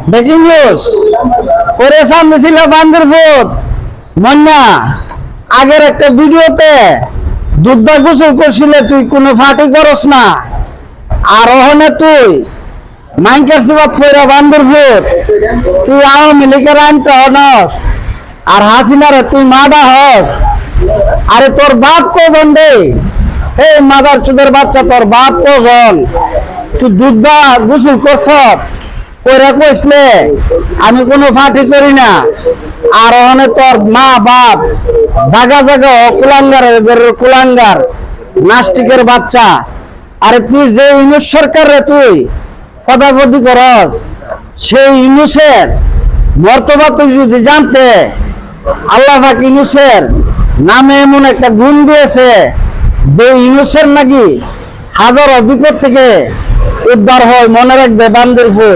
breaking news ওরে সামনে ছিল বান্দরপুর মন্না আগের একটা ভিডিওতে দুধটা গোসল করছিলে তুই কোনো ফাটি করস না আর ওখানে তুই মাইকের সিবাত ফইরা বান্দরপুর তুই আওয়ামী লীগের আনতে হনস আর হাসিনারে তুই মাডা হস আরে তোর বাপ কজন রে এই মাদার চুদের বাচ্চা তোর বাপ কজন তুই দুধটা গোসল করছ করে কইসলে আমি কোনো ফাটি করি না আর ওখানে তোর মা বাপ জায়গা জায়গা কুলাঙ্গার কুলাঙ্গার নাস্তিকের বাচ্চা আরে তুই যে ইউনুস সরকার রে তুই পদাপতি করস সেই ইউনুসের মর্তবা তুই যদি জানতে আল্লাহ পাক ইউনুসের নামে এমন একটা গুণ দিয়েছে যে ইউনুসের নাকি হাজারো বিপদ থেকে উদ্ধার হয় মনে রাখবে বান্দরপুর